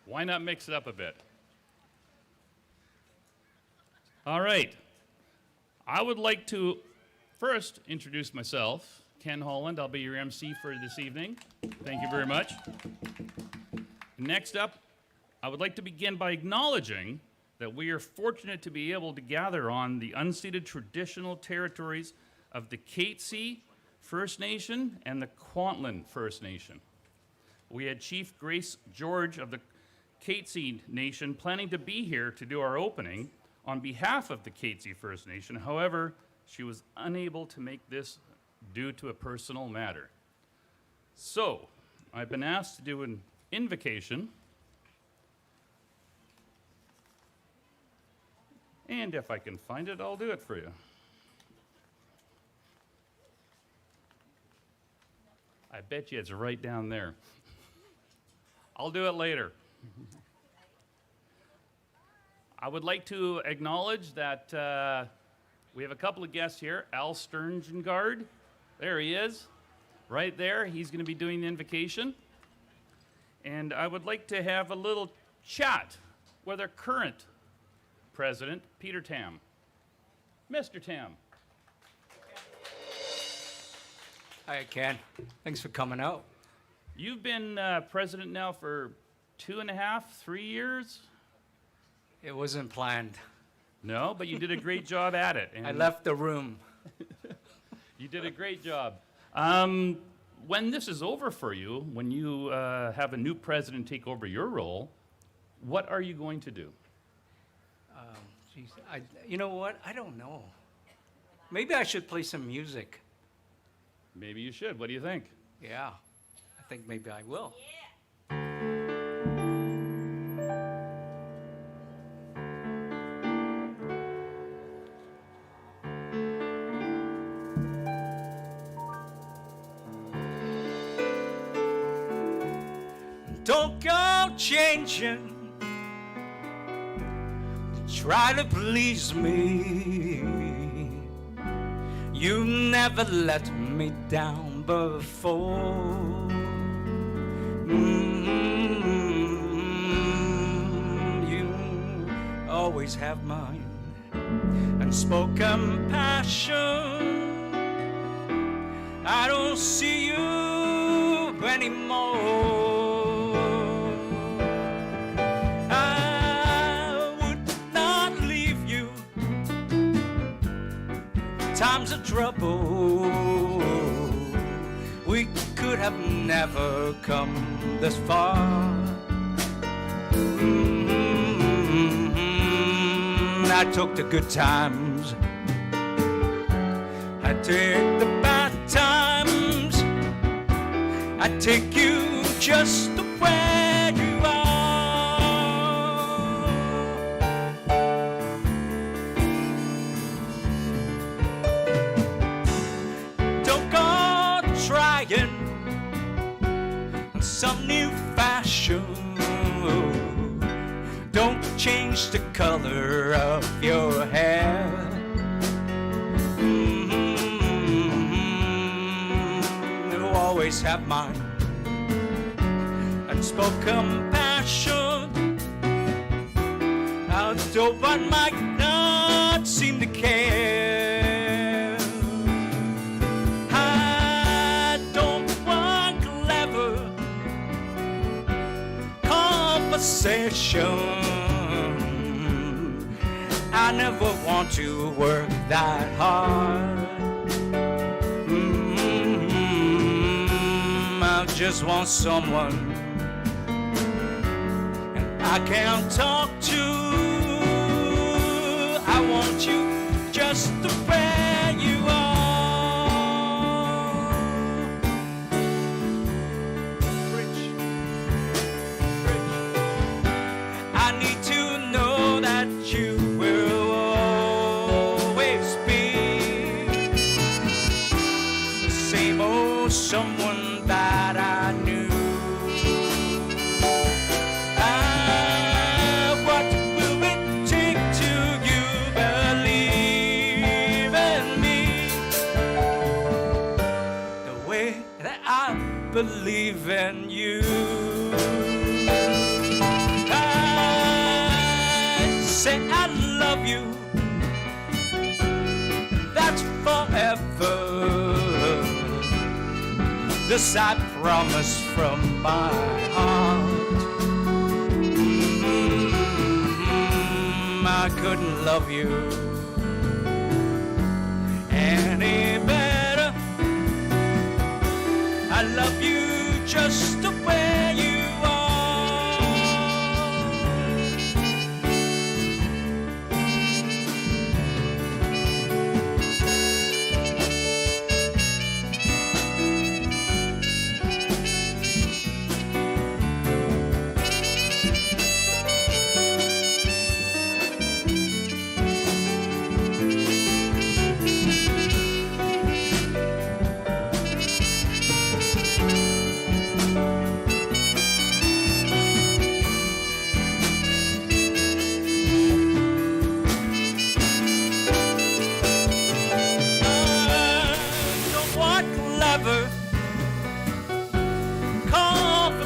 Why not mix it up a bit? All right. I would like to first introduce myself. Ken Holland, I'll be your MC for this evening. Thank you very much. Next up, I would like to begin by acknowledging that we are fortunate to be able to gather on the unceded traditional territories of the Katzie First Nation and the Kwantlen First Nation. We had Chief Grace George of the Katzie Nation planning to be here to do our opening on behalf of the Katzie First Nation. However, she was unable to make this due to a personal matter. So, I've been asked to do an invocation. And if I can find it, I'll do it for you. I bet you it's right down there. I'll do it later. I would like to acknowledge that we have a couple of guests here. Al Sterngard, there he is, right there. He's going to be doing the invocation. And I would like to have a little chat with our current president, Peter Tam. Mr. Tam. Hi, Ken. Thanks for coming out. You've been president now for 2.5, 3 years? It wasn't planned. No, but you did a great job at it. I left the room. You did a great job. When this is over for you, when you have a new president take over your role, what are you going to do? Geez, you know what? I don't know. Maybe I should play some music. Maybe you should. What do you think? Yeah, I think maybe I will. Don't go changing to try to please me. You never let me down before. You always have mine unspoken passion. I don't see you anymore. Times of trouble, we could have never come this far. I took the good times, I take the bad times, I take you just the way you are. Some new fashion. Don't change the color of your hair. You always have mine unspoken passion. Although I might not seem to care. I never want to work that hard. I just want someone and I can talk to. I want you just the way you are. I need to know that you will always be the same old someone that I knew. What will it take to you believe in me the way that I believe in you? this I promise from my heart. I couldn't love you any better. I love you just the way you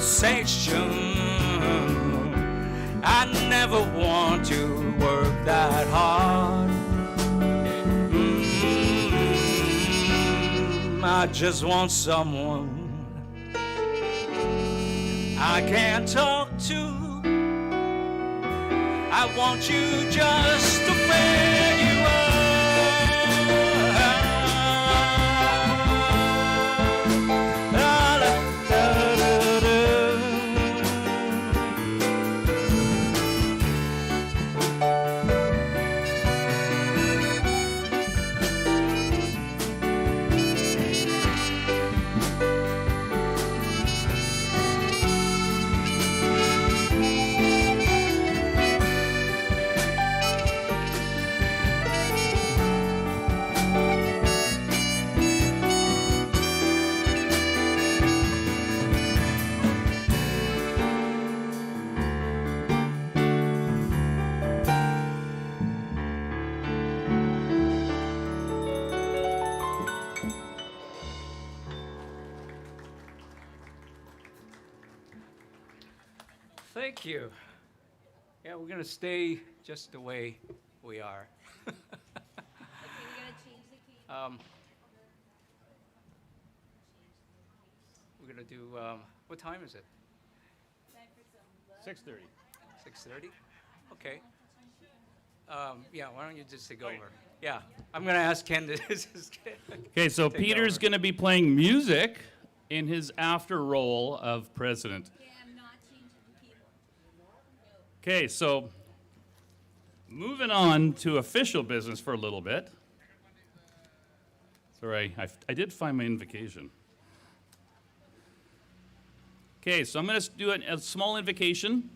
conversation. I never want to work that hard. I just want someone I can talk to. I want you just the way you are. Thank you. Yeah, we're going to stay just the way we are. Okay, we're gonna change the key. We're going to do, what time is it? Time for some 6:30. 6:30? Okay. Yeah, why don't you just take over? Yeah, I'm going to ask Ken to just Okay, so take Peter's over. going to be playing music in his after role of president. Okay, I'm not changing the keyboard. Okay, so moving on to official business for a little bit. Sorry, I did find my invocation. Okay, so I'm going to do a small invocation.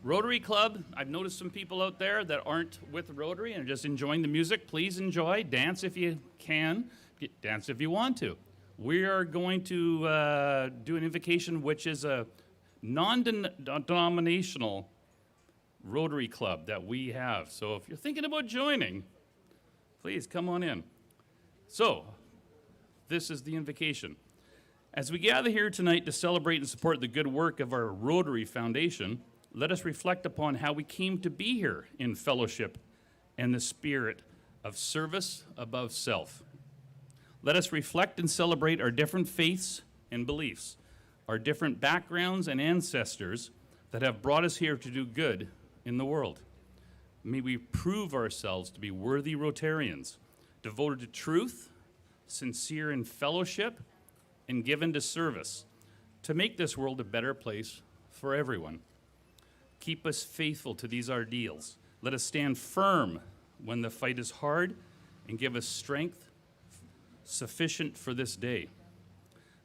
Rotary Club, I've noticed some people out there that aren't with Rotary and are just enjoying the music. Please enjoy. Dance if you can. Dance if you want to. We are going to do an invocation which is a non-denominational Rotary Club that we have. So if you're thinking about joining, please come on in. So, this is the invocation. As we gather here tonight to celebrate and support the good work of our Rotary Foundation, let us reflect upon how we came to be here in fellowship and the spirit of service above self. Let us reflect and celebrate our different faiths and beliefs, our different backgrounds and ancestors that have brought us here to do good in the world. May we prove ourselves to be worthy Rotarians, devoted to truth, sincere in fellowship, and given to service, to make this world a better place for everyone. Keep us faithful to these ideals. Let us stand firm when the fight is hard, and give us strength sufficient for this day.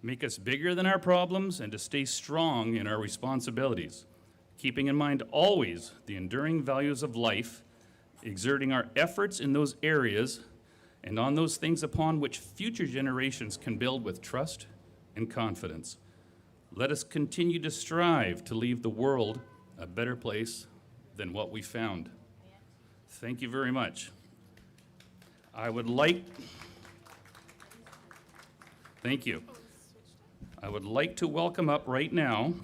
Make us bigger than our problems and to stay strong in our responsibilities, keeping in mind always the enduring values of life, exerting our efforts in those areas and on those things upon which future generations can build with trust and confidence. Let us continue to strive to leave the world a better place than what we found. Thank you very much. Thank you. I would like to welcome up right now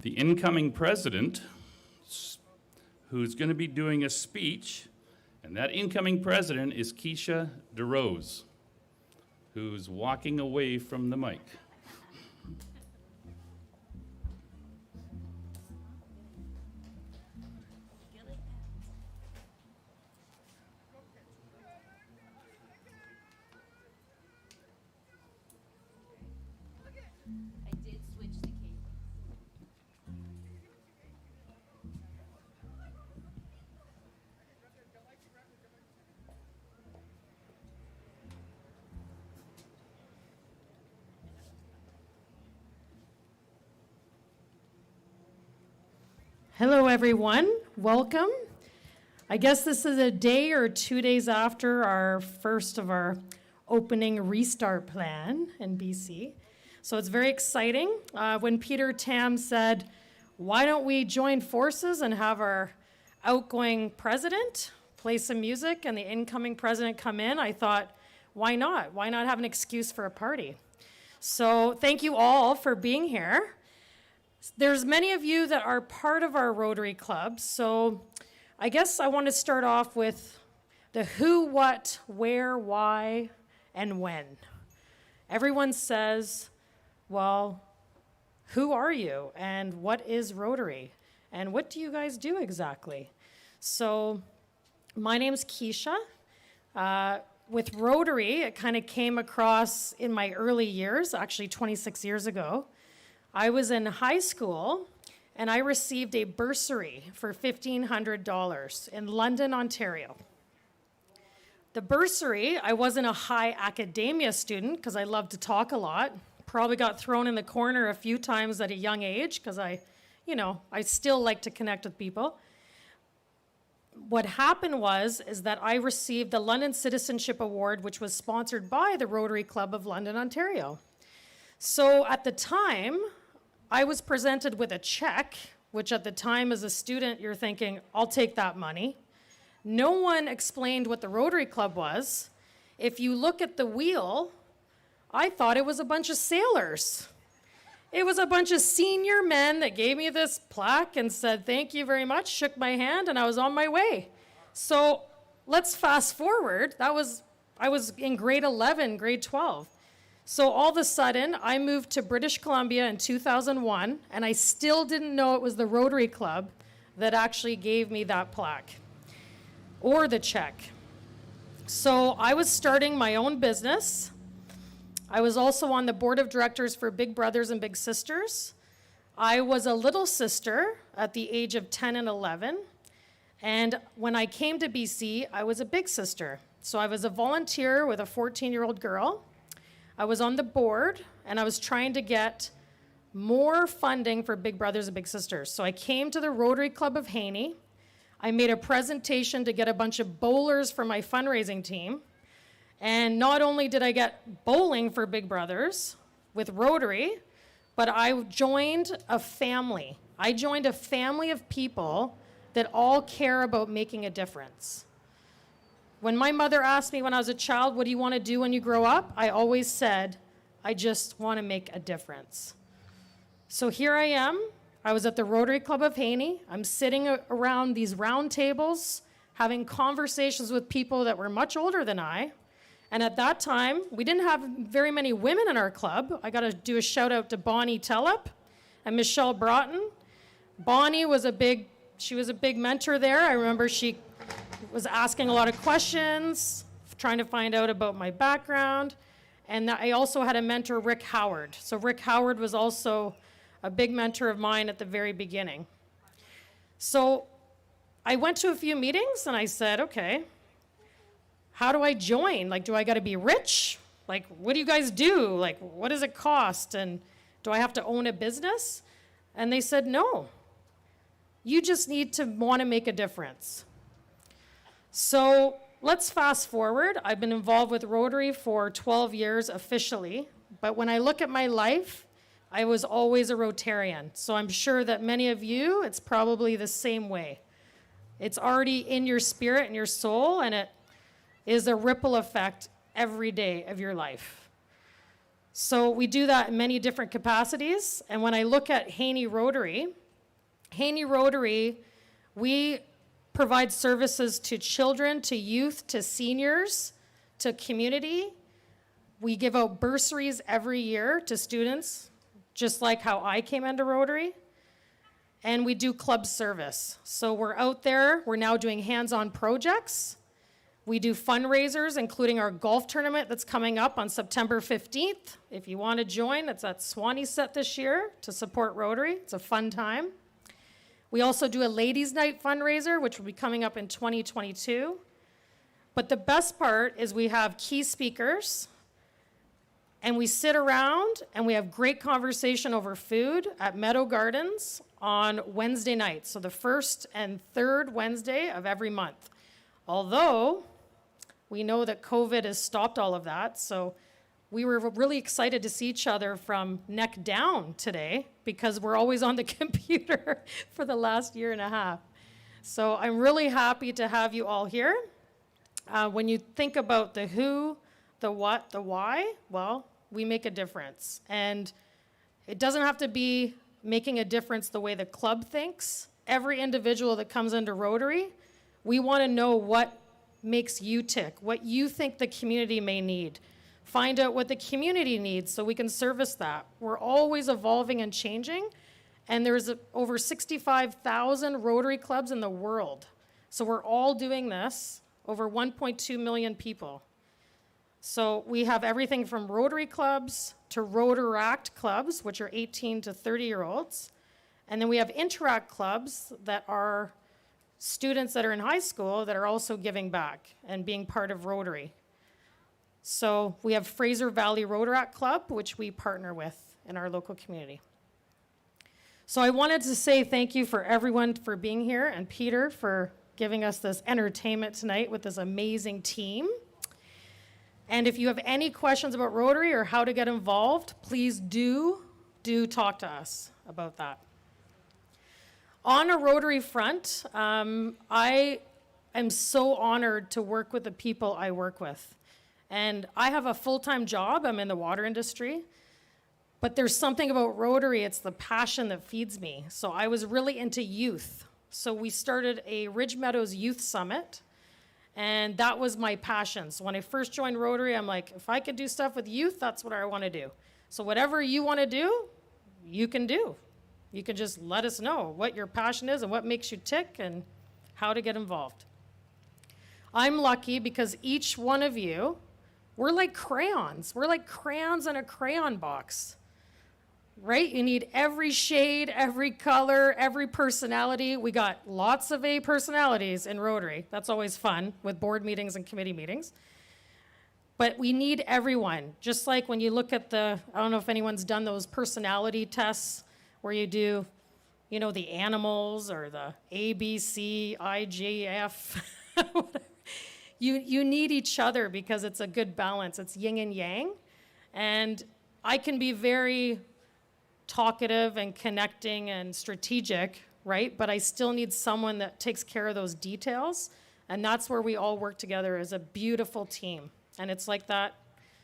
the incoming president, who's going to be doing a speech, and that incoming president is Keisha DeRose. who's walking away from the mic. I did switch the cable. Hello, everyone. Welcome. I guess this is a day or 2 days after our first of our opening restart plan in BC. So it's very exciting. When Peter Tam said, why don't we join forces and have our outgoing president play some music and the incoming president come in, I thought, why not? Why not have an excuse for a party? So thank you all for being here. There's many of you that are part of our Rotary Club, so I guess I want to start off with the who, what, where, why, and when. Everyone says, well, who are you, and what is Rotary, and what do you guys do exactly? So my name's Keisha. With Rotary, it kind of came across in my early years, actually 26 years ago. I was in high school, and I received a bursary for $1,500 in London, Ontario. The bursary, I wasn't a high academia student because I loved to talk a lot. Probably got thrown in the corner a few times at a young age because I still like to connect with people. What happened is that I received the London Citizenship Award, which was sponsored by the Rotary Club of London, Ontario. So at the time, I was presented with a check, which at the time as a student, you're thinking, I'll take that money. No one explained what the Rotary Club was. If you look at the wheel, I thought it was a bunch of sailors. It was a bunch of senior men that gave me this plaque and said, thank you very much, shook my hand, and I was on my way. So let's fast forward. I was in grade 11, grade 12. So all of a sudden, I moved to British Columbia in 2001, and I still didn't know it was the Rotary Club that actually gave me that plaque or the check. So I was starting my own business. I was also on the board of directors for Big Brothers and Big Sisters. I was a little sister at the age of 10 and 11. And when I came to BC, I was a big sister. So I was a volunteer with a 14-year-old girl. I was on the board, and I was trying to get more funding for Big Brothers and Big Sisters. So I came to the Rotary Club of Haney. I made a presentation to get a bunch of bowlers for my fundraising team. And not only did I get bowling for Big Brothers with Rotary, but I joined a family. I joined a family of people that all care about making a difference. When my mother asked me when I was a child, what do you want to do when you grow up? I always said, I just want to make a difference. So here I am. I was at the Rotary Club of Haney. I'm sitting around these round tables, having conversations with people that were much older than I. And at that time, we didn't have very many women in our club. I got to do a shout out to Bonnie Tellup and Michelle Broughton. Bonnie was a big mentor there. I remember she was asking a lot of questions, trying to find out about my background. And I also had a mentor, Rick Howard. So Rick Howard was also a big mentor of mine at the very beginning. So I went to a few meetings and I said, okay, how do I join? Like, do I got to be rich? Like, what do you guys do? Like, what does it cost? And do I have to own a business? And they said, no. You just need to want to make a difference. So let's fast forward. I've been involved with Rotary for 12 years officially, but when I look at my life, I was always a Rotarian. So I'm sure that many of you, it's probably the same way. It's already in your spirit and your soul, and it is a ripple effect every day of your life. So we do that in many different capacities. And when I look at Haney Rotary, we provide services to children, to youth, to seniors, to community, We give out bursaries every year to students, just like how I came into Rotary. And we do club service. So we're out there, we're now doing hands-on projects. We do fundraisers, including our golf tournament that's coming up on September 15th. If you want to join, it's at Swanee Set this year to support Rotary. It's a fun time. We also do a ladies' night fundraiser, which will be coming up in 2022. But the best part is we have key speakers, and we sit around and we have great conversation over food at Meadow Gardens on Wednesday nights, so the first and third Wednesday of every month. Although we know that COVID has stopped all of that, so we were really excited to see each other from neck down today because we're always on the computer for the last year and a half. So I'm really happy to have you all here. When you think about the who, the what, the why, well, we make a difference. And it doesn't have to be making a difference the way the club thinks. Every individual that comes into Rotary, we want to know what makes you tick, what you think the community may need. Find out what the community needs so we can service that. We're always evolving and changing, and there's over 65,000 Rotary clubs in the world. So we're all doing this, over 1.2 million people. So we have everything from Rotary clubs to Rotaract clubs, which are 18 to 30-year-olds. And then we have Interact clubs that are students that are in high school that are also giving back and being part of Rotary. So we have Fraser Valley Rotaract Club, which we partner with in our local community. So I wanted to say thank you for everyone for being here, and Peter for giving us this entertainment tonight with this amazing team. And if you have any questions about Rotary or how to get involved, please do talk to us about that. On a Rotary front, I am so honored to work with the people I work with. And I have a full-time job. I'm in the water industry. But there's something about Rotary, it's the passion that feeds me. So I was really into youth. So we started a Ridge Meadows Youth Summit. And that was my passion. So when I first joined Rotary, I'm like, if I could do stuff with youth, that's what I want to do. So whatever you want to do, you can do. You can just let us know what your passion is and what makes you tick and how to get involved. I'm lucky because each one of you, we're like crayons. We're like crayons in a crayon box, right? You need every shade, every color, every personality. We got lots of A personalities in Rotary. That's always fun with board meetings and committee meetings. But we need everyone. Just like when you look at I don't know if anyone's done those personality tests where you do, you know, the animals or the A, B, C, I, J, F, whatever. You need each other because it's a good balance. It's yin and yang. And I can be very talkative and connecting and strategic, right? But I still need someone that takes care of those details. And that's where we all work together as a beautiful team. And it's like that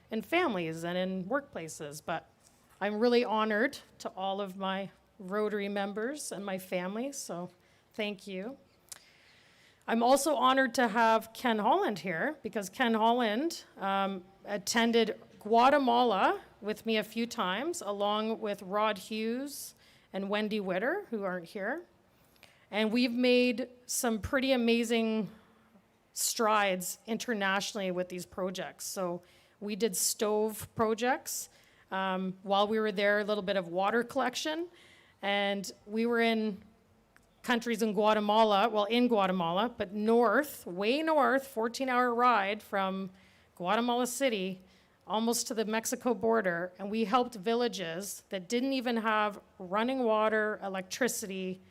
in families and in workplaces. But I'm really honored to all of my Rotary members and my family, so thank you. I'm also honored to have Ken Holland here because Ken Holland attended Guatemala with me a few times, along with Rod Hughes and Wendy Witter, who aren't here. And we've made some pretty amazing strides internationally with these projects. So we did stove projects. While we were there, a little bit of water collection. And we were in countries in Guatemala, but north, way north, 14-hour ride from Guatemala City, almost to the Mexico border. And we helped villages that didn't even have running water, electricity,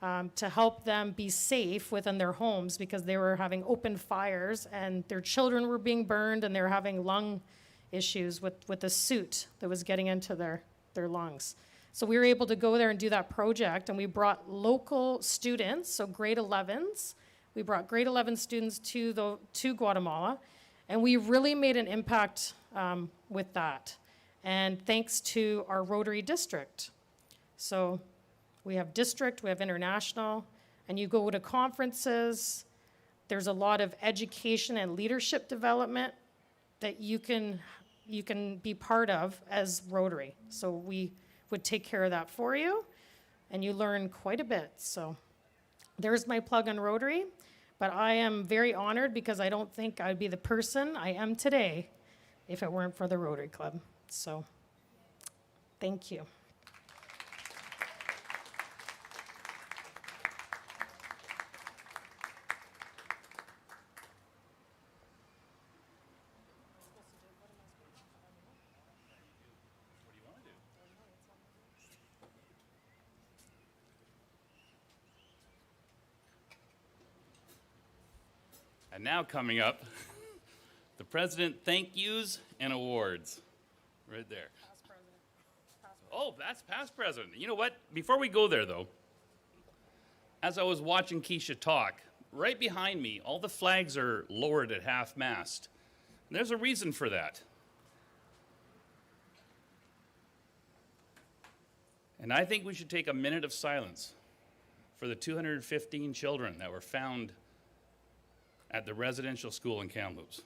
to help them be safe within their homes because they were having open fires and their children were being burned and they were having lung issues with the soot that was getting into their lungs. So we were able to go there and do that project, and we brought local students, so grade 11s. We brought grade 11 students to Guatemala, and we really made an impact with that. And thanks to our Rotary district. So we have district, we have international, and you go to conferences. There's a lot of education and leadership development that you can you can be part of as Rotary. So we would take care of that for you, and you learn quite a bit. So there's my plug on Rotary, but I am very honored because I don't think I'd be the person I am today if it weren't for the Rotary Club. So thank you. And now coming up, the president thank yous and awards. Right there. Past president. Oh, that's past president. You know what? Before we go there, though, as I was watching Keisha talk, right behind me, all the flags are lowered at half-mast. And there's a reason for that. And I think we should take a minute of silence for the 215 children that were found at the residential school in Kamloops.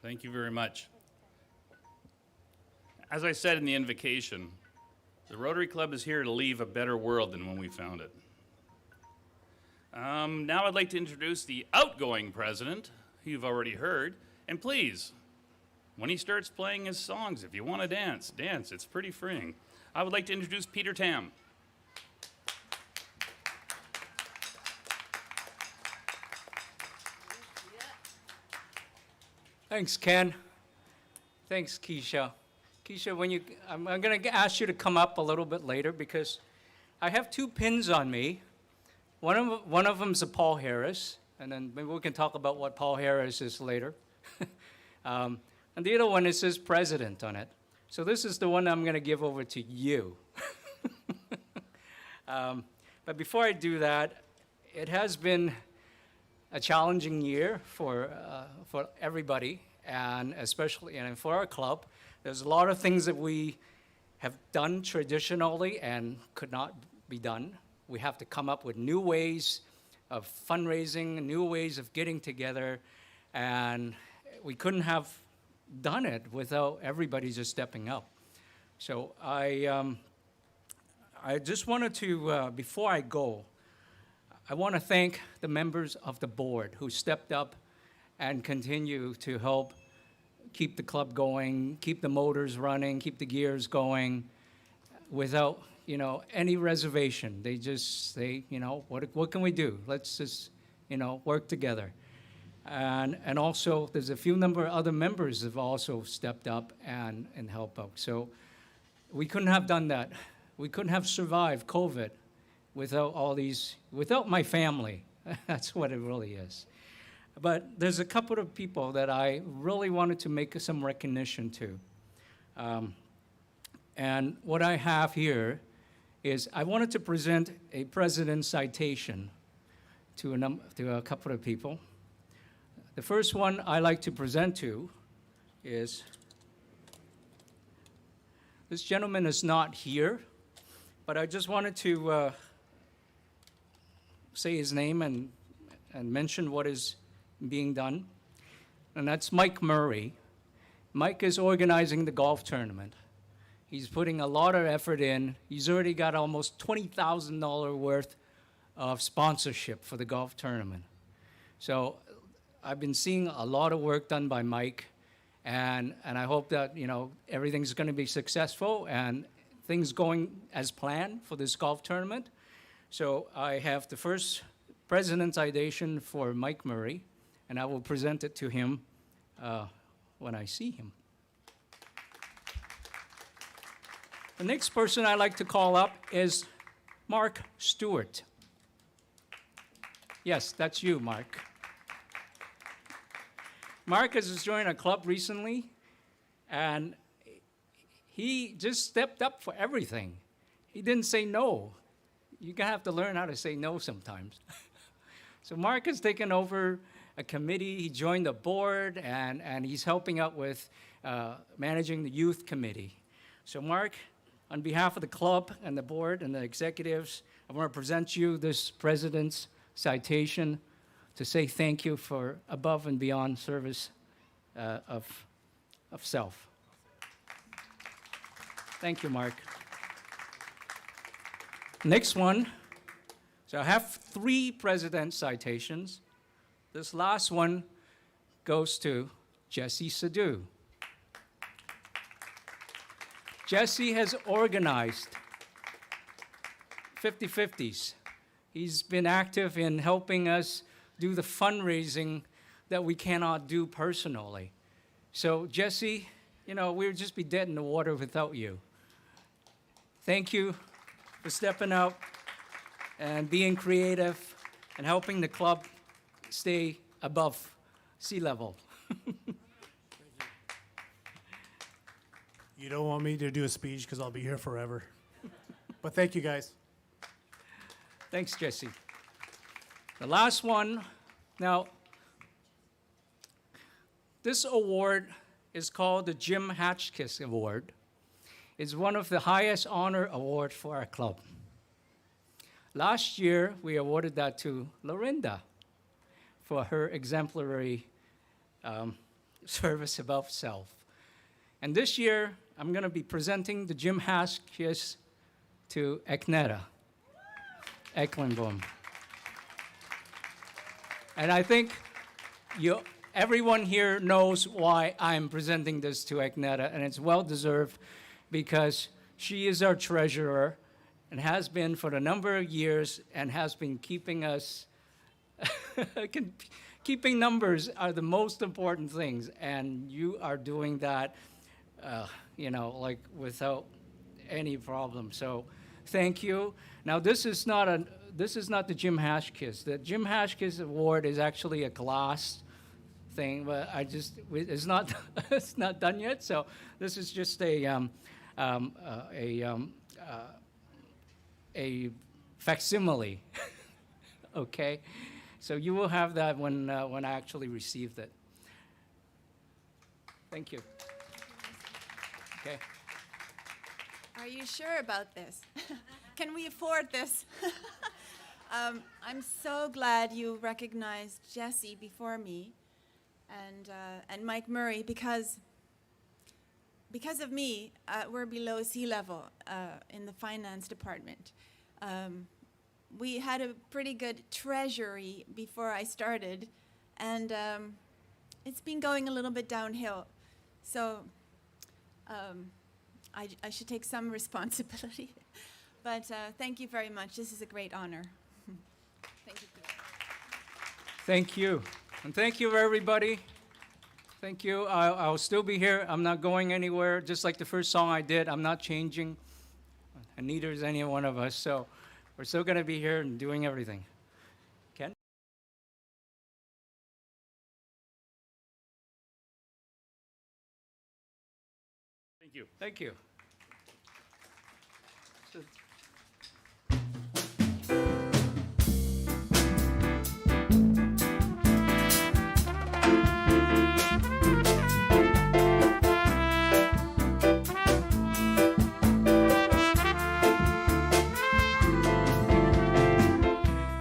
Thank you very much. As I said in the invocation, the Rotary Club is here to leave a better world than when we found it. Now I'd like to introduce the outgoing president, who you've already heard. And please, when he starts playing his songs, if you want to dance, dance. It's pretty freeing. I would like to introduce Peter Tam. Thanks, Ken. Thanks, Keisha. Keisha, I'm going to ask you to come up a little bit later because I have two pins on me. One of them's a Paul Harris, and then maybe we can talk about what Paul Harris is later. And the other one, it says President on it. So this is the one I'm going to give over to you. But before I do that, it has been a challenging year for everybody, and especially for our club. There's a lot of things that we have done traditionally and could not be done. We have to come up with new ways of fundraising, new ways of getting together, and we couldn't have done it without everybody just stepping up. So I just wanted to, before I go, I want to thank the members of the board who stepped up and continue to help keep the club going, keep the motors running, keep the gears going without, any reservation. They just say, what can we do? Let's just, work together. And also, there's a few number of other members have also stepped up and helped out. So we couldn't have done that. We couldn't have survived COVID without my family. That's what it really is. But there's a couple of people that I really wanted to make some recognition to. And what I have here is I wanted to present a president's citation to a couple of people. The first one I like to present to is, this gentleman is not here, but I just wanted to say his name and mention what is being done. And that's Mike Murray. Mike is organizing the golf tournament. He's putting a lot of effort in. He's already got almost $20,000 worth of sponsorship for the golf tournament. So I've been seeing a lot of work done by Mike, and I hope that, everything's going to be successful and things going as planned for this golf tournament. So I have the first President's Citation for Mike Murray, and I will present it to him when I see him. The next person I'd like to call up is Mark Stewart. Yes, that's you, Mark. Mark has just joined our club recently, and he just stepped up for everything. He didn't say no. You're gonna have to learn how to say no sometimes. So Mark has taken over a committee. He joined the board, and he's helping out with managing the youth committee. So Mark, on behalf of the club and the board and the executives, I want to present you this President's Citation to say thank you for above and beyond service of self. Thank you, Mark. Next one. So I have 3 President's Citations. This last one goes to Jesse Sadu. Jesse has organized 50/50s. He's been active in helping us do the fundraising that we cannot do personally. So Jesse, we would just be dead in the water without you. Thank you for stepping out and being creative and helping the club stay above sea level. You don't want me to do a speech because I'll be here forever. But thank you, guys. Thanks, Jesse. The last one. Now, this award is called the Jim Hatchkiss Award. It's one of the highest honor awards for our club. Last year, we awarded that to Lorinda for her exemplary service above self. And this year, I'm going to be presenting the Jim Hatchkiss to Ekneta Ecklenboom. And I think everyone here knows why I'm presenting this to Ekneta, and it's well-deserved because she is our treasurer and has been for a number of years and has been keeping us, keeping numbers are the most important things, and you are doing that, without any problem. So thank you. Now, this is not the Jim Hatchkiss. The Jim Hatchkiss Award is actually a glass thing, but it's not it's not done yet. So this is just a facsimile. Okay, so you will have that when I actually receive it. Thank you. Okay. Are you sure about this? Can we afford this? I'm so glad you recognized Jesse before me and Mike Murray because of me, we're below sea level in the finance department. We had a pretty good treasury before I started, and it's been going a little bit downhill. So I should take some responsibility. But thank you very much. This is a great honor. Thank you. Thank you. And thank you, everybody. Thank you. I'll still be here. I'm not going anywhere. Just like the first song I did, I'm not changing. And neither is any one of us. So we're still going to be here and doing everything. Ken? Thank you. Thank you.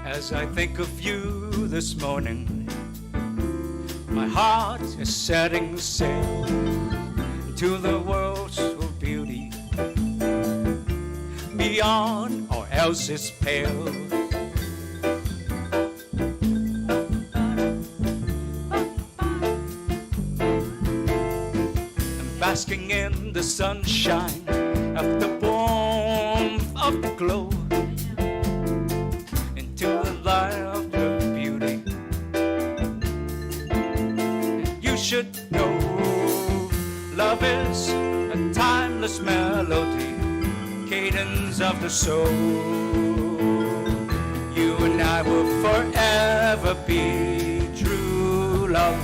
As I think of you this morning, my heart is setting sail to the world's of beauty, beyond or else it's pale. basking in the sunshine of the warmth of the glow, into the light of her beauty. You should know love is a timeless melody, cadence of the soul. You and I will forever be true love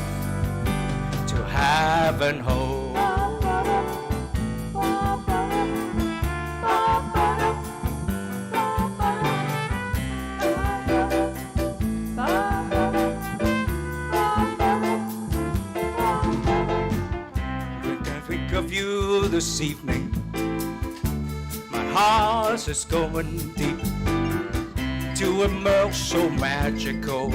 to have and hold. Think of you this evening, my heart is going deep to a world so magical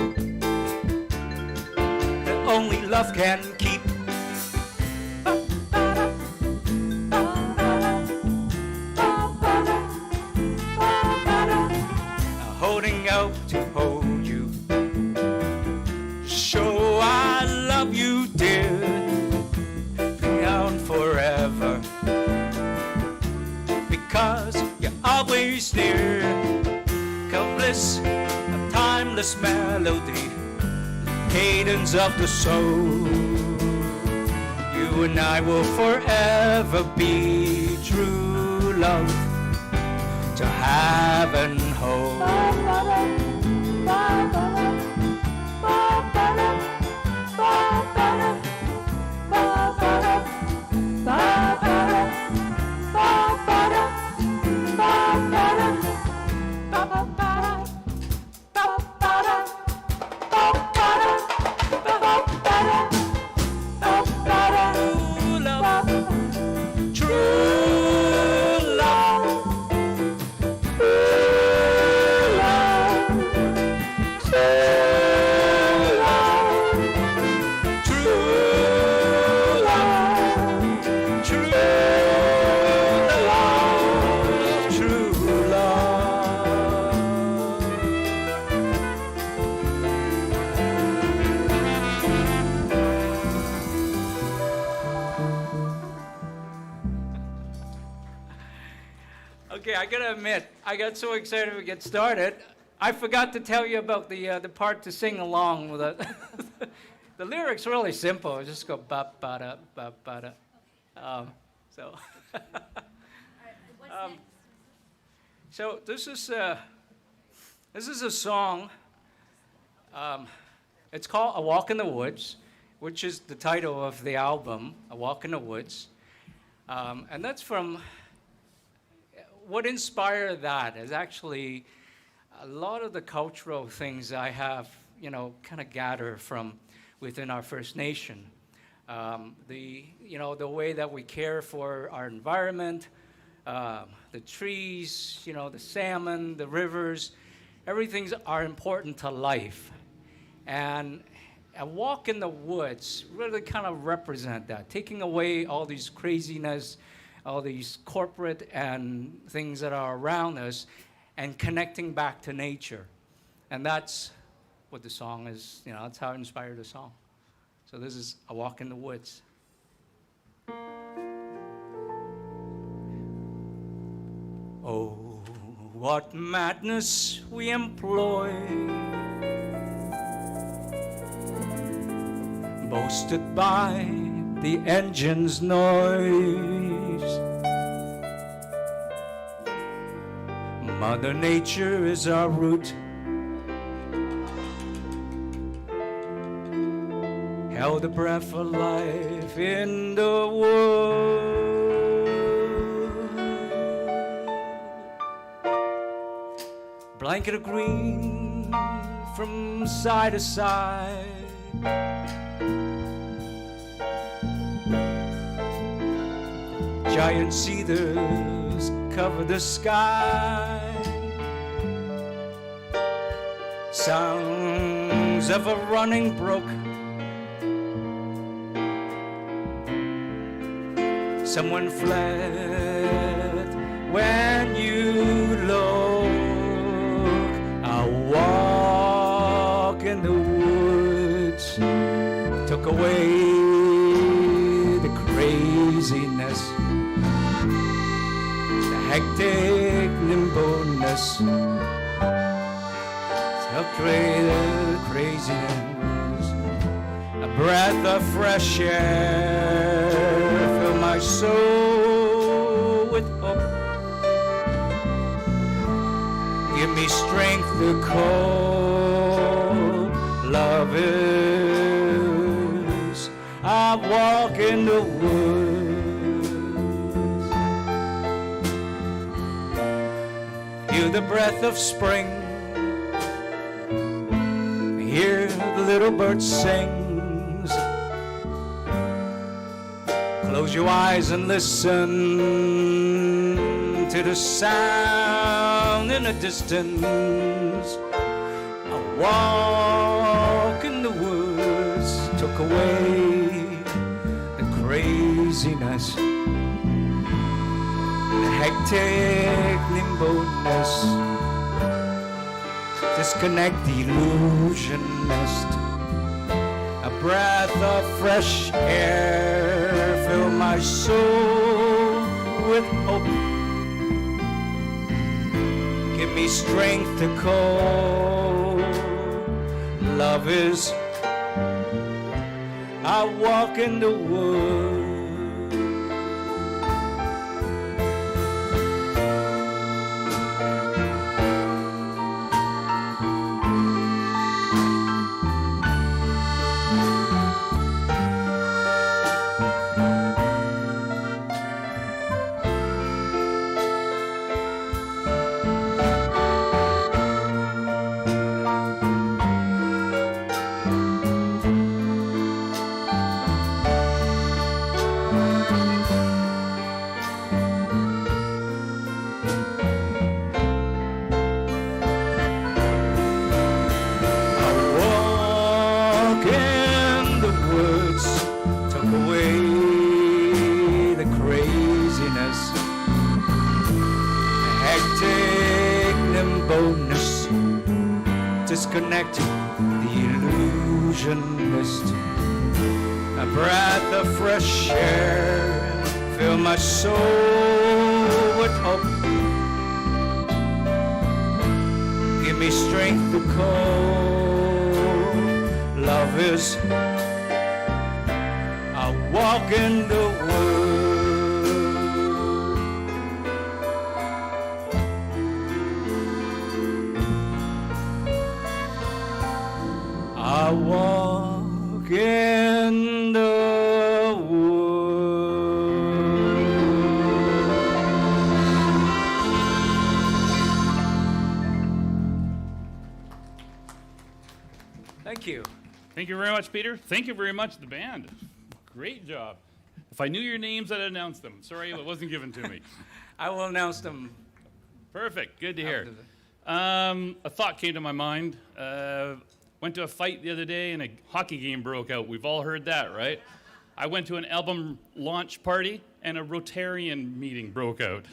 that only love can keep. Holding out to hold you, show I love you, dear, beyond forever, because you're always near. Come bliss, a timeless melody, cadence of the soul. You and I will forever be true love to have and hold. Okay, I gotta admit, I got so excited to get started, I forgot to tell you about the part to sing along with it. The lyrics are really simple. Just go ba ba da ba ba da. So. So this is a song. It's called "A Walk in the Woods," which is the title of the album, "A Walk in the Woods," and that's from. What inspired that is actually a lot of the cultural things I have, kind of gather from within our First Nation. The way that we care for our environment, the trees, the salmon, the rivers, everything's are important to life. And a walk in the woods really kind of represent that, taking away all these craziness, all these corporate and things that are around us, and connecting back to nature. And that's what the song is, that's how I inspired the song. So this is A Walk in the Woods. Oh, what madness we employ, boasted by the engine's noise. Mother Nature is our root, held the breath of life in the wood. Blanket of green from side to side, giant cedars cover the sky. Sounds of a running brook, someone fled when you look. A walk in the woods took away the crazy craziness, the hectic nimbleness, self-created craziness, a breath of fresh air, fill my soul with hope. Give me strength to cope. Love is, I walk in the woods. Feel the breath of spring. Hear the little bird sings. Close your eyes and listen to the sound in the distance. I walk in the woods, took away the craziness, the hectic nimbleness, disconnect the illusionist, a breath of fresh air, fill my soul with hope. Give me strength to cope. Love is, I walk in the woods. Disconnect the illusionist, a breath of fresh air, fill my soul with hope. Give me strength to cope. Love is, I walk in the woods. I walk in the woods. Thank you. Thank you very much, Peter. Thank you very much, the band. Great job. If I knew your names, I'd announce them. Sorry, it wasn't given to me. I will announce them. Perfect. Good to hear. After A thought came to my mind. Went to a fight the other day and a hockey game broke out. We've all heard that, right? I went to an album launch party and a Rotarian meeting broke out.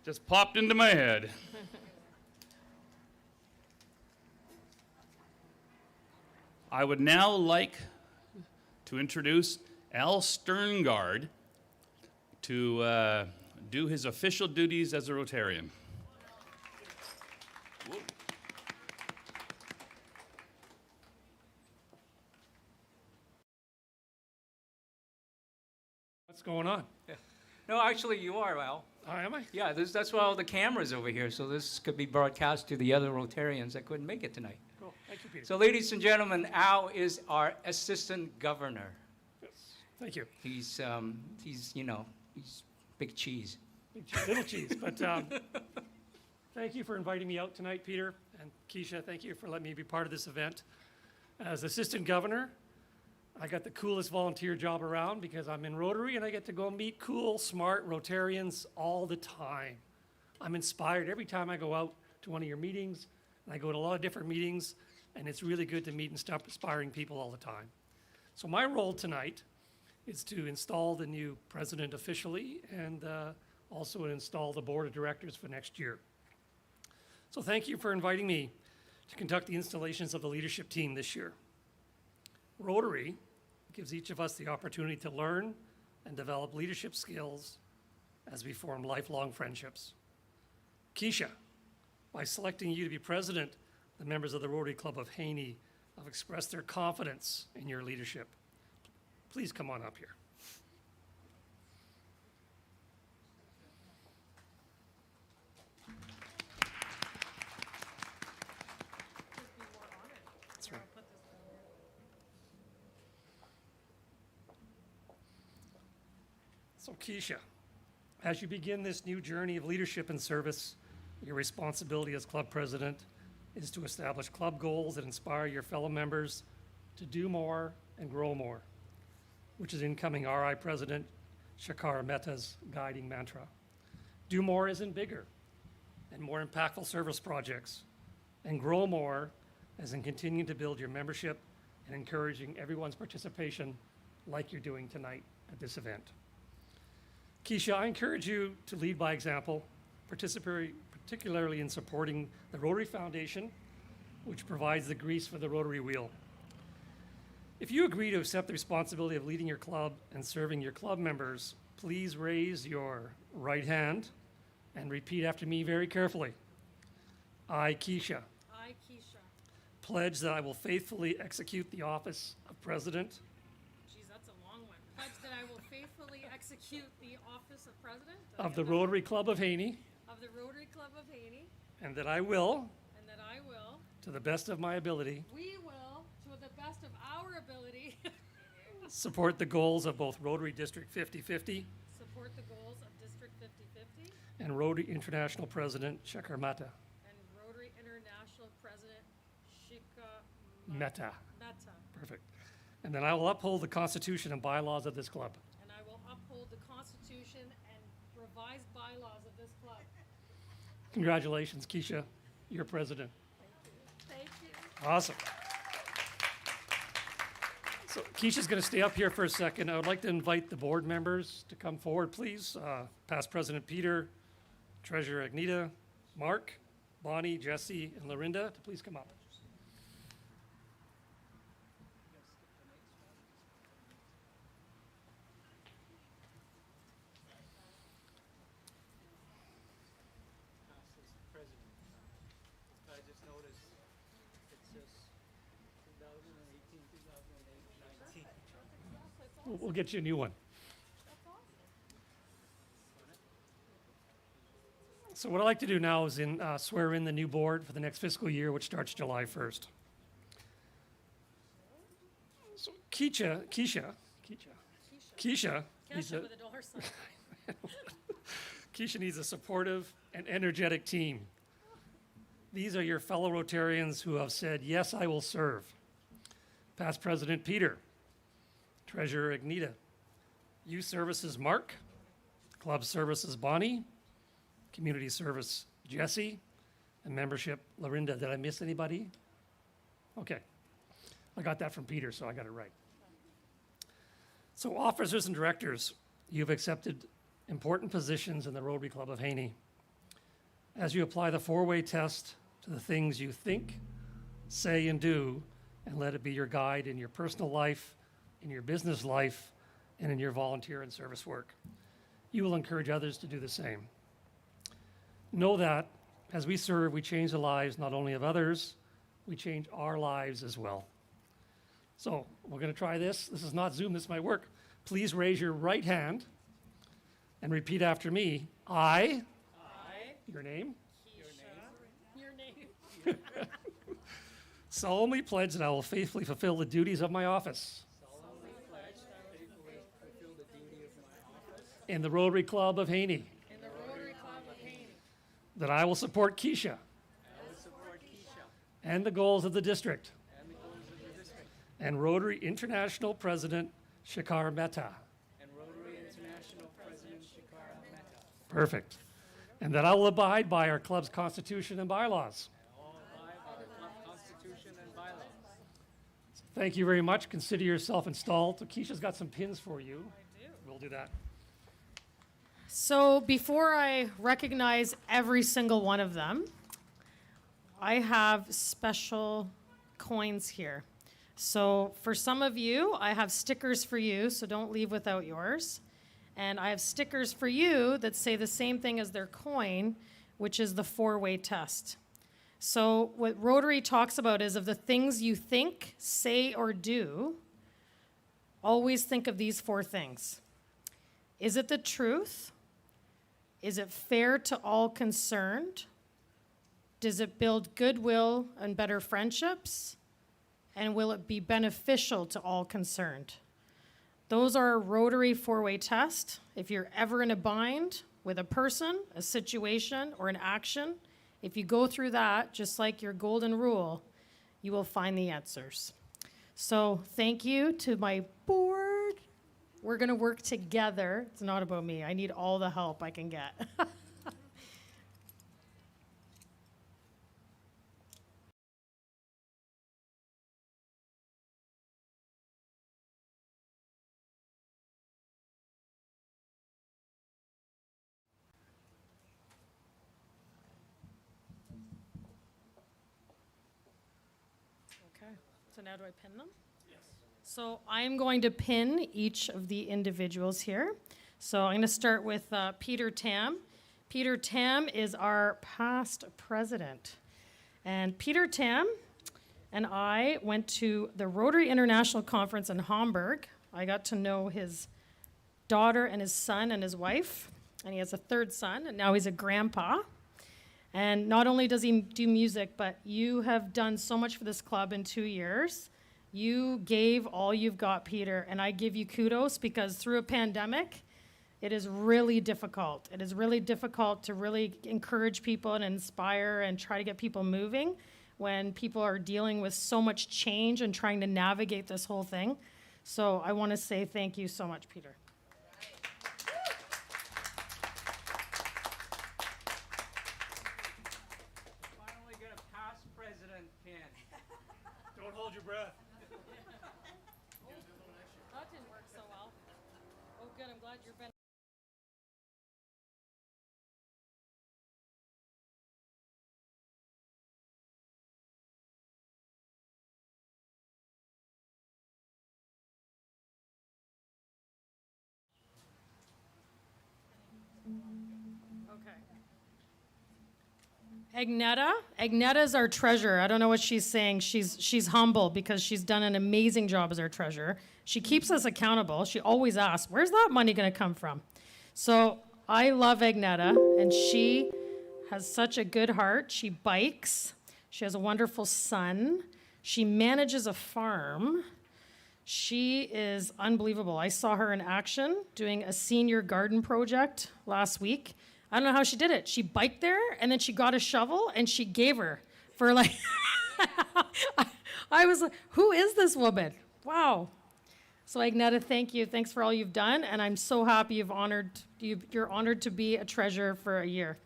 Just popped into my head. I would now like to introduce Al Sterngard to do his official duties as a Rotarian. What's going on? No, actually, you are, Al. Oh, am I? Yeah, that's why all the cameras over here, so this could be broadcast to the other Rotarians that couldn't make it tonight. Cool. Thank you, Peter. So, ladies and gentlemen, Al is our assistant governor. Yes. Thank you. He's big cheese. Little cheese, but thank you for inviting me out tonight, Peter. And Keisha, thank you for letting me be part of this event. As assistant governor, I got the coolest volunteer job around because I'm in Rotary and I get to go meet cool, smart Rotarians all the time. I'm inspired every time I go out to one of your meetings, and I go to a lot of different meetings, and it's really good to meet and stop inspiring people all the time. So my role tonight is to install the new president officially and also install the board of directors for next year. So thank you for inviting me to conduct the installations of the leadership team this year. Rotary gives each of us the opportunity to learn, and develop leadership skills as we form lifelong friendships. Keisha, by selecting you to be president, the members of the Rotary Club of Haney have expressed their confidence in your leadership. Please come on up here. That's right. So Keisha, as you begin this new journey of leadership and service, your responsibility as club president is to establish club goals that inspire your fellow members to do more and grow more, which is incoming RI President Shakara Mehta's guiding mantra. Do more isn't bigger and more impactful service projects, and grow more as in continuing to build your membership and encouraging everyone's participation like you're doing tonight at this event. Keisha, I encourage you to lead by example, particularly in supporting the Rotary Foundation, which provides the grease for the Rotary wheel. If you agree to accept the responsibility of leading your club and serving your club members, please raise your right hand and repeat after me very carefully. I, Keisha, I, Keisha. pledge that I will faithfully execute the office of President Geez, that's a long one. Pledge that I will faithfully execute the office of President of the Rotary Club of Haney, of the Rotary Club of Haney, and that I will, and that I will, to the best of my ability, we will, to the best of our ability, support the goals of both Rotary District 5050 support the goals of District 5050 and Rotary International President Shekhar Mehta. and Rotary International President Shika Mehta. Mehta. Perfect. And then I will uphold the Constitution and bylaws of this club. And I will uphold the Constitution and revised bylaws of this club. Congratulations, Keisha. You're president. Thank you. Awesome. So Keisha's going to stay up here for a second. I would like to invite the board members to come forward, please. Past President Peter, Treasurer Agneta, Mark, Bonnie, Jesse, and Lorinda to please come up. I just noticed it says 2018, 2019. We'll get you a new one. So what I'd like to do now is swear in the new board for the next fiscal year, which starts July 1st. So Keisha needs Kesha a, with a dollar sign. Keisha needs a supportive and energetic team. These are your fellow Rotarians who have said, yes, I will serve. Past President Peter, Treasurer Agneta, Youth Services Mark, Club Services Bonnie, Community Service Jesse, and Membership Lorinda. Did I miss anybody? Okay. I got that from Peter, so I got it right. So officers and directors, you've accepted important positions in the Rotary Club of Haney. As you apply the four-way test to the things you think, say, and do, and let it be your guide in your personal life, in your business life, and in your volunteer and service work. You will encourage others to do the same. Know that as we serve, we change the lives not only of others, we change our lives as well. So we're going to try this. This is not Zoom, this might work. Please raise your right hand and repeat after me. I, your name, Your name. solemnly pledge that I will faithfully fulfill the duties of my office in the Rotary Club of Haney, In the Rotary Club of Haney. that I will support Keisha and the goals of the district and Rotary International President Shekhar Mehta. Perfect. And that I will abide by our club's constitution and bylaws. Thank you very much. Consider yourself installed. So Keisha's got some pins for you. I do. We'll do that. So before I recognize every single one of them, I have special coins here. So for some of you, I have stickers for you, so don't leave without yours. And I have stickers for you that say the same thing as their coin, which is the 4-way test. So what Rotary talks about is of the things you think, say, or do, always think of these 4 things. Is it the truth? Is it fair to all concerned? Does it build goodwill and better friendships? And will it be beneficial to all concerned? Those are a Rotary 4-way test. If you're ever in a bind with a person, a situation, or an action, if you go through that, just like your golden rule, you will find the answers. So thank you to my board. We're gonna work together. It's not about me. I need all the help I can get. Okay, so now do I pin them? Yes. So I am going to pin each of the individuals here. So I'm going to start with Peter Tam. Peter Tam is our past president. And Peter Tam and I went to the Rotary International Conference in Hamburg. I got to know his daughter and his son and his wife. And he has a 3rd son, and now he's a grandpa. And not only does he do music, but you have done so much for this club in 2 years. You gave all you've got, Peter, and I give you kudos because through a pandemic, it is really difficult. It is really difficult to really encourage people and inspire and try to get people moving when people are dealing with so much change and trying to navigate this whole thing. So I want to say thank you so much, Peter. Finally get a past president pin. Don't hold your breath. That didn't work so well. Oh, good. I'm glad you're been. Agneta is our treasurer. I don't know what she's saying. She's humble because she's done an amazing job as our treasurer. She keeps us accountable. She always asks, where's that money going to come from? So I love Agneta, and she has such a good heart. She bikes. She has a wonderful son. She manages a farm. She is unbelievable. I saw her in action doing a senior garden project last week. I don't know how she did it. She biked there, and then she got a shovel, and she gave her for like, I was like, who is this woman? Wow. So Agneta, thank you. Thanks for all you've done, and I'm so happy you're honored to be a treasurer for a year.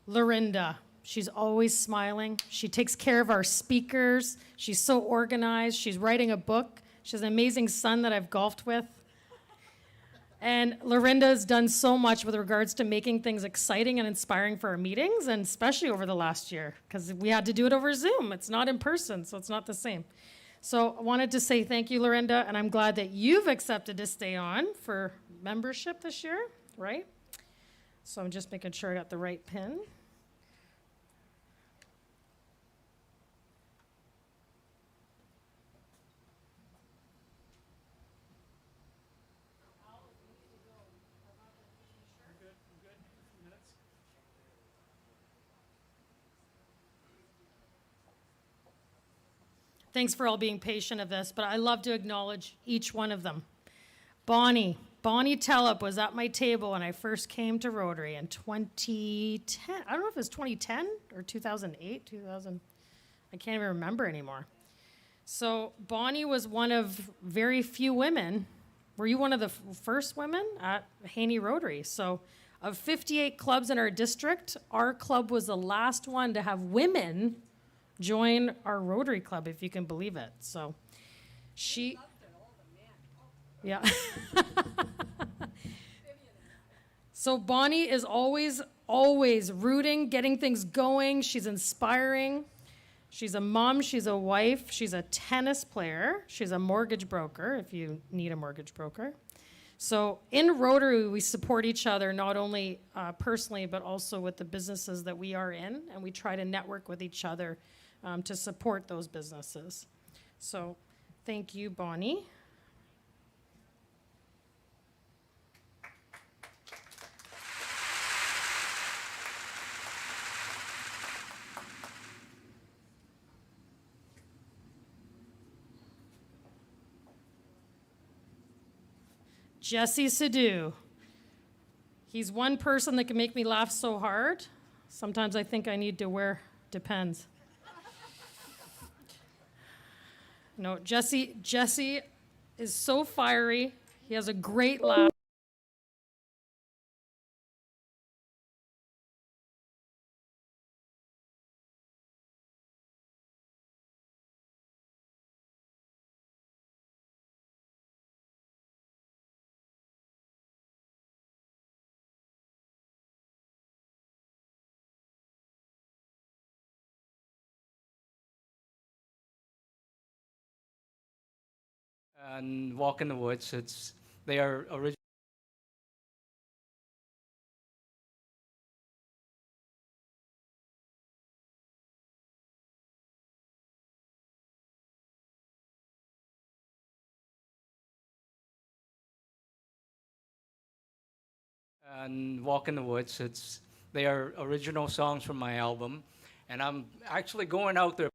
Lorinda. She's always smiling. She takes care of our speakers. She's so organized. She's writing a book. She has an amazing son that I've golfed with. And Lorinda's done so much with regards to making things exciting and inspiring for our meetings, and especially over the last year, because we had to do it over Zoom. It's not in person, so it's not the same. So I wanted to say thank you, Lorinda, and I'm glad that you've accepted to stay on for membership this year, right? So I'm just making sure I got the right pin. Thanks for all being patient of this, but I love to acknowledge each one of them. Bonnie Tellup was at my table when I first came to Rotary in 2010. I don't know if it was 2010 or 2008, I can't even remember anymore. So Bonnie was one of very few women. Were you one of the first women at Haney Rotary? So of 58 clubs in our district, our club was the last one to have women join our Rotary Club, if you can believe it. So she, yeah. So Bonnie is always always rooting, getting things going. She's inspiring. She's a mom, she's a wife, she's a tennis player, she's a mortgage broker, if you need a mortgage broker. So in Rotary, we support each other, not only personally, but also with the businesses that we are in, and we try to network with each other to support those businesses. So thank you, Bonnie. Jesse Sadu. He's one person that can make me laugh so hard. Sometimes I think I need to wear Depends. No, Jesse is so fiery. He has a great laugh. And Walk in the Woods, they are original. And Walk in the Woods, they are original songs from my album. And I'm actually going out there.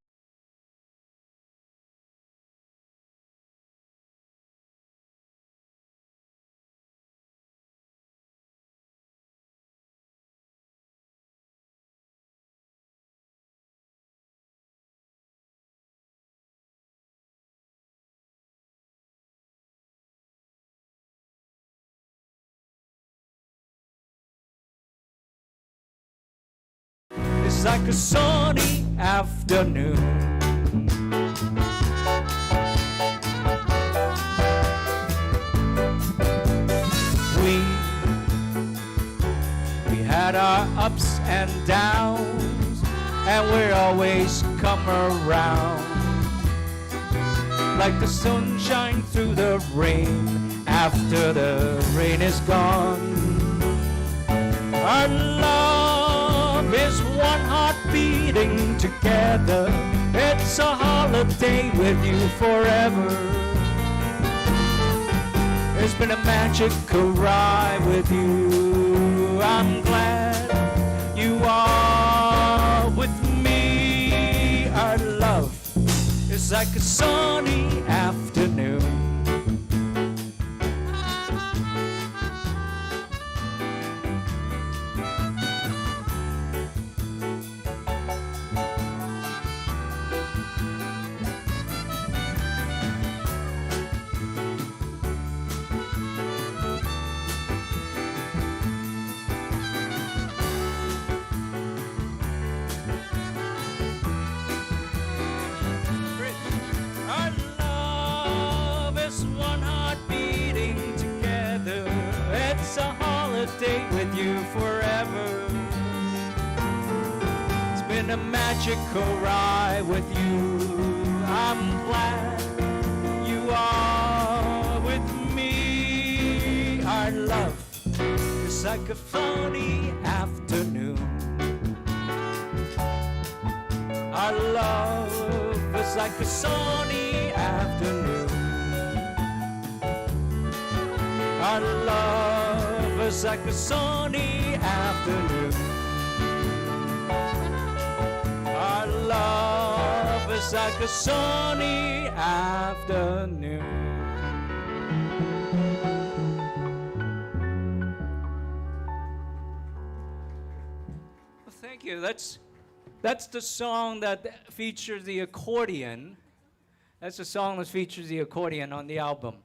It's like a sunny afternoon. We had our ups and downs, and we always come around. Like the sunshine through the rain after the rain is gone. Our love is one heart beating together. It's a holiday with you forever. It's been a magical ride with you. I'm glad you are with me. Our love is like a sunny afternoon. Our love is one heart beating together. It's a holiday with you forever. It's been a magical ride with you. I'm glad you are with me. Our love is like a funny afternoon. Our love is like a sunny afternoon. Our love is like a sunny afternoon. Our love is like a sunny afternoon. Well, thank you. That's the song that features the accordion. That's the song that features the accordion on the album.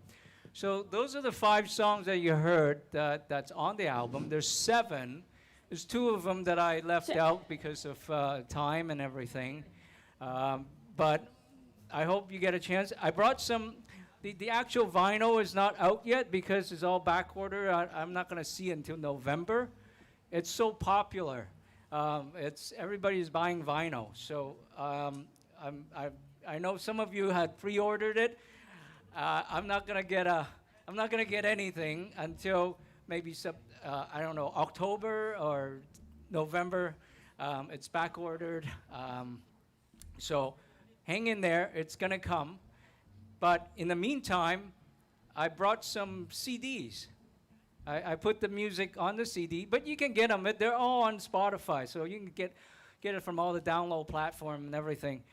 So those are the 5 songs that you heard that's on the album. There's 7. There's 2 of them that I left out because of time and everything. But I hope you get a chance. I brought some. The actual vinyl is not out yet because it's all back order. I'm not going to see it until November. it's so popular. It's everybody's buying vinyl. So I know some of you had pre-ordered it. I'm not gonna get anything until maybe I don't know, October or November. It's back ordered. So hang in there. It's gonna come. But in the meantime, I brought some CDs. I put the music on the CD, but you can get them. They're all on Spotify, so you can get it from all the download platform and everything.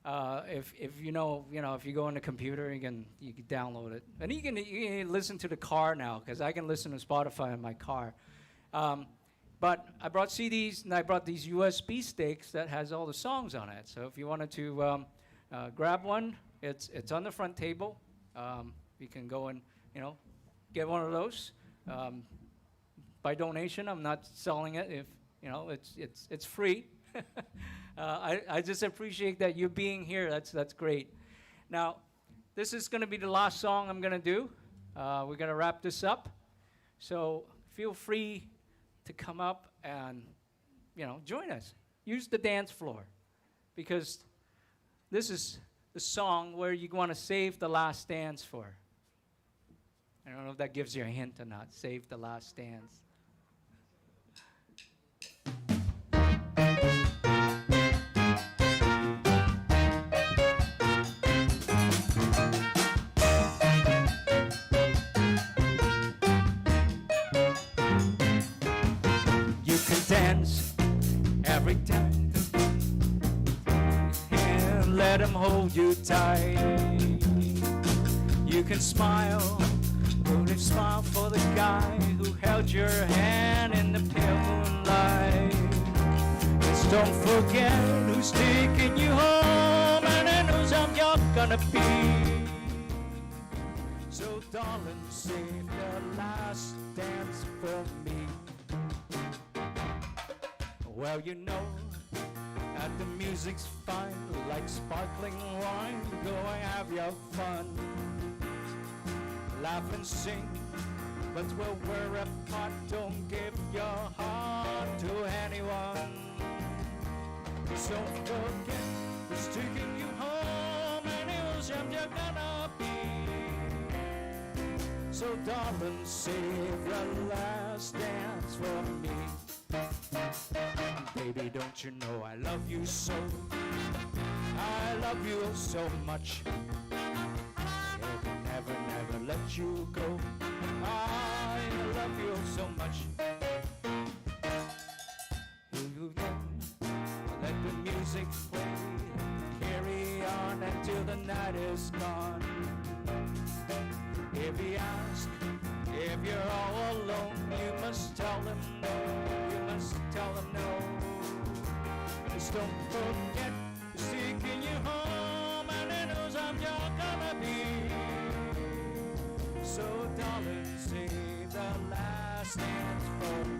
If you know, if you go on the computer, you can download it, and you can listen to the car now, because I can listen to Spotify in my car. But I brought CDs, and I brought these USB sticks that has all the songs on it. So if you wanted to grab one, it's on the front table. You can go and get one of those. By donation, I'm not selling it. If it's free. I just appreciate that you being here. That's great. Now, this is going to be the last song I'm going to do. We're going to wrap this up. So feel free to come up and join us. Use the dance floor, because this is the song where you want to save the last dance for. I don't know if that gives you a hint or not. Save the last dance. You can dance every time and let him hold you tight. You can smile. Smile for the guy who held your hand in the pale moonlight. Just don't forget who's taking you home, and whose home you're gonna be. So darling, save the last dance for me. Well, that the music's fine, like sparkling wine. Go and have your fun. Laugh and sing, but when we're apart, don't give your heart to anyone. Don't forget who's taking you home, and whose home you're gonna be. So darling, save the last dance for me. Baby, don't you know I love you so? I love you so much. Never let you go. I love you so much. Let the music play, carry on until the night is gone. If he asks if you're all alone, you must tell him no. You must tell him no. Just don't forget who's taking you home, and in whose arms you're gonna be. So darling, save the last dance for me.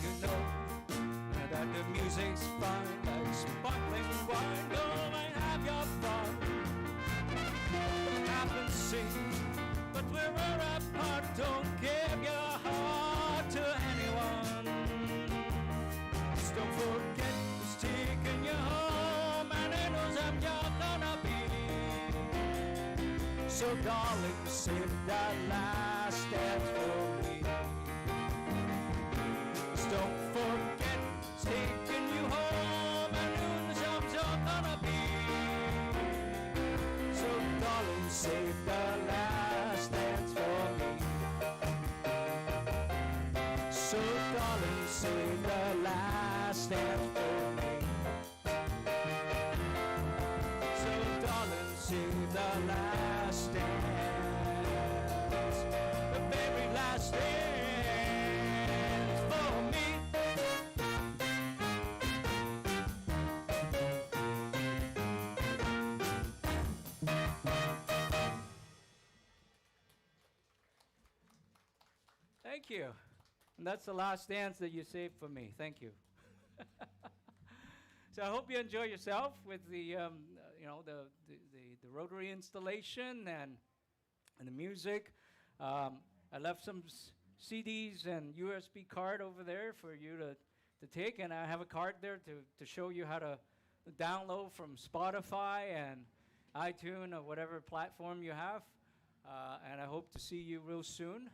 You know that the music's fine, like sparkling wine. Go and have your fun. Laugh and sing. But when we're apart, don't give your heart to anyone. Just don't forget who's taking you home, and in whose arms you're gonna be. So darling, save that last dance for me. Just don't forget who's taking you home, and in whose arms you're gonna be. So darling, save the last dance for me. So darling, save the last dance for me. So darling, save the last dance, the very last dance for me. Thank you. And that's the last dance that you saved for me. Thank you. So I hope you enjoy yourself with the, the Rotary installation and the music. I left some CDs and USB card over there for you to take, and I have a card there to show you how to download from Spotify and iTunes or whatever platform you have. And I hope to see you real soon.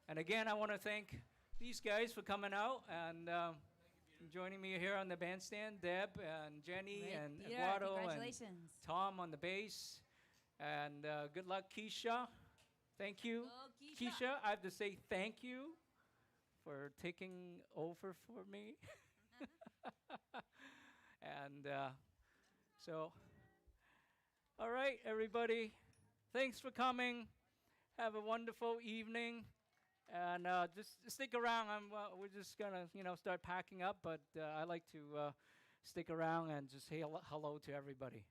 And again, I want to thank these guys for coming out and joining me here on the bandstand, Deb and Jenny Great, and Peter, Eduardo and congratulations. Tom on the bass. And good luck, Keisha. Thank you. Go, Keisha. Keisha, I have to say thank you for taking over for me. And so, all right, everybody. Thanks for coming. Have a wonderful evening. And just stick around. We're just going to, start packing up. But I like to stick around and just say hello to everybody.